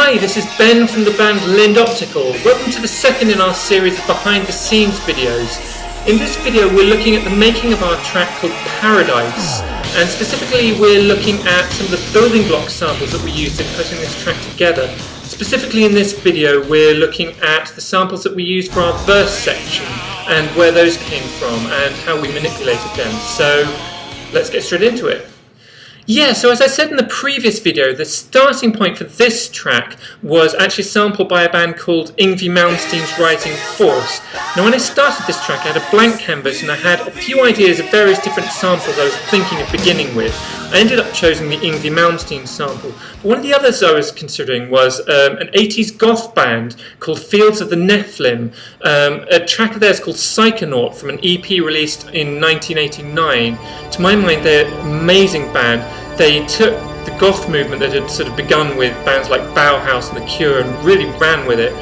Hi, this is Ben from the band Lind Optical. Welcome to the second in our series of behind the scenes videos. In this video we're looking at the making of our track called Paradise, and specifically we're looking at some of the building block samples that we used in putting this track together. Specifically in this video we're looking at the samples that we used for our verse section and where those came from and how we manipulated them. So let's get straight into it. Yeah, so as I said in the previous video, the starting point for this track was actually sampled by a band called Yngwie Malmsteen's Rising Force. Now when I started this track I had a blank canvas and I had a few ideas of various different samples I was thinking of beginning with. I ended up choosing the Yngwie Malmsteen sample. But one of the others I was considering was an 80s goth band called FIELDS of the Nephilim. A track of theirs called Psychonaut from an EP released in 1989. To my mind they're an amazing band. They took the goth movement that had sort of begun with bands like Bauhaus and The Cure and really ran with it.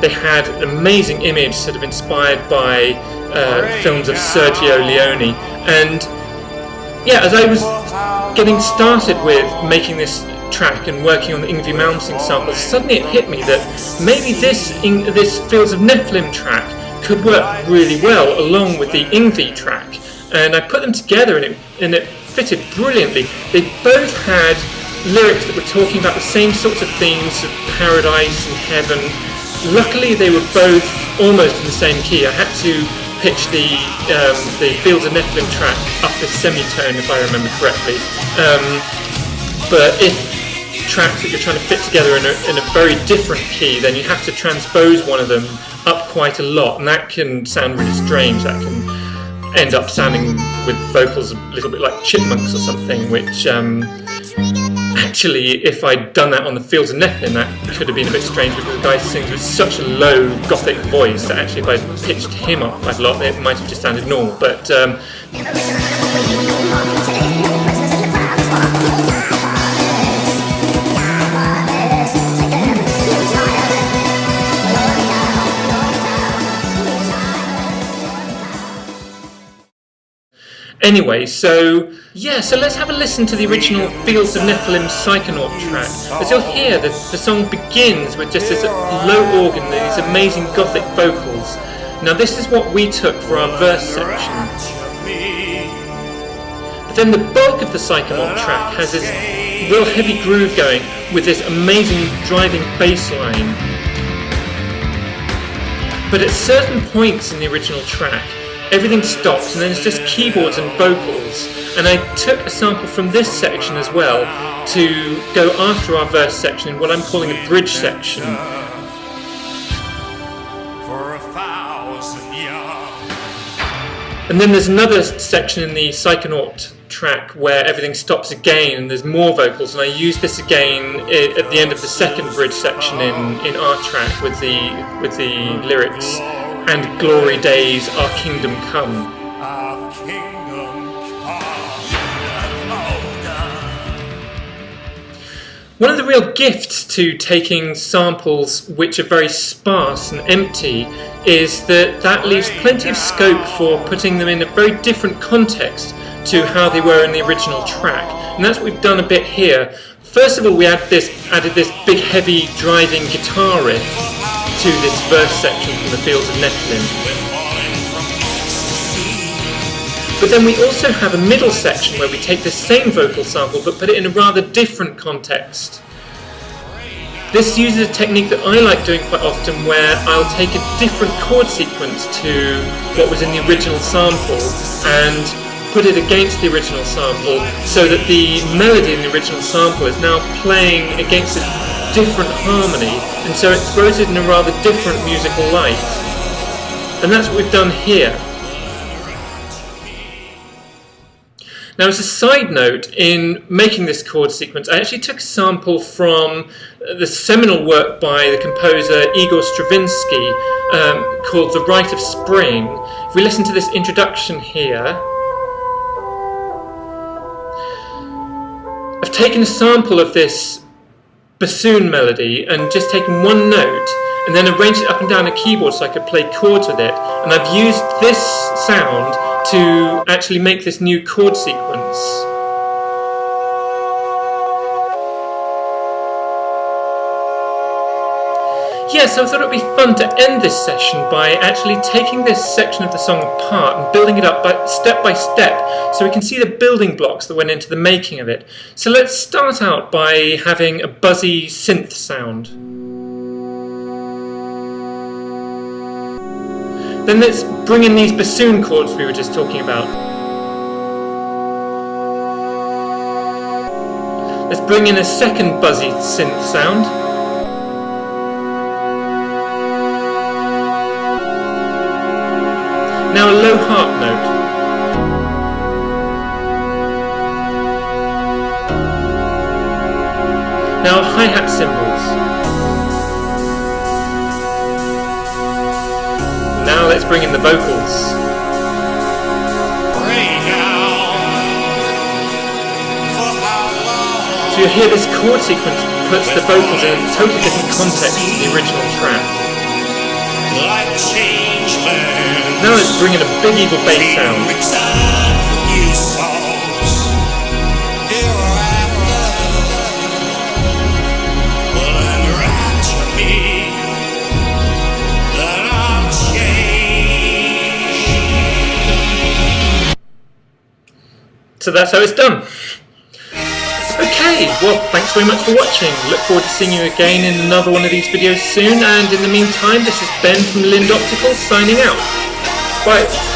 They had an amazing image sort of inspired by films of Sergio Leone. And yeah, as I was getting started with making this track and working on the Yngwie Malmsteen samples, suddenly it hit me that maybe this Fields of Nephilim track could work really well along with the Yngwie track. And I put them together and it fitted brilliantly. They both had lyrics that were talking about the same sorts of themes of paradise and heaven. Luckily they were both almost in the same key. I had to pitch the Fields of Nephilim track up a semitone if I remember correctly. But if tracks that you're trying to fit together in a very different key, then you have to transpose one of them up quite a lot, and that can sound really strange. That can end up sounding with vocals a little bit like chipmunks or something, which actually if I'd done that on the Fields of Nephilim that could have been a bit strange because the guy sings with such a low gothic voice that actually if I'd pitched him up quite a lot it might have just sounded normal. But anyway, so let's have a listen to the original Fields of Nephilim Psychonaut track. As you'll hear, the song begins with just this low organ and these amazing gothic vocals. Now this is what we took for our verse section. But then the bulk of the Psychonaut track has this real heavy groove going with this amazing driving bass line. But at certain points in the original track, everything stops and then it's just keyboards and vocals, and I took a sample from this section as well to go after our verse section in what I'm calling a bridge section. And then there's another section in the Psychonaut track where everything stops again and there's more vocals, and I used this again at the end of the second bridge section in our track with the lyrics, "And glory days, our kingdom come." One of the real gifts to taking samples which are very sparse and empty is that leaves plenty of scope for putting them in a very different context to how they were in the original track. And that's what we've done a bit here. First of all, we added this big heavy driving guitar riff to this verse section from the Fields of Nephilim. But then we also have a middle section where we take the same vocal sample but put it in a rather different context. This uses a technique that I like doing quite often where I'll take a different chord sequence to what was in the original sample and put it against the original sample so that the melody in the original sample is now playing against a different harmony, and so it throws it in a rather different musical light. And that's what we've done here. Now, as a side note, in making this chord sequence, I actually took a sample from the seminal work by the composer Igor Stravinsky called The Rite of Spring. If we listen to this introduction here, I've taken a sample of this bassoon melody and just taken one note and then arranged it up and down a keyboard so I could play chords with it, and I've used this sound to actually make this new chord sequence. Yeah, so I thought it would be fun to end this session by actually taking this section of the song apart and building it up step by step so we can see the building blocks that went into the making of it. So let's start out by having a buzzy synth sound. Then let's bring in these bassoon chords we were just talking about. Let's bring in a second buzzy synth sound. Now a low harp note. Now hi-hat cymbals. Now let's bring in the vocals. So you'll hear this chord sequence puts the vocals in a totally different context to the original track. Now let's bring in a big evil bass sound. So that's how it's done. Okay, well, thanks very much for watching. Look forward to seeing you again in another one of these videos soon, and in the meantime, this is Ben from Lind Optical signing out. Bye.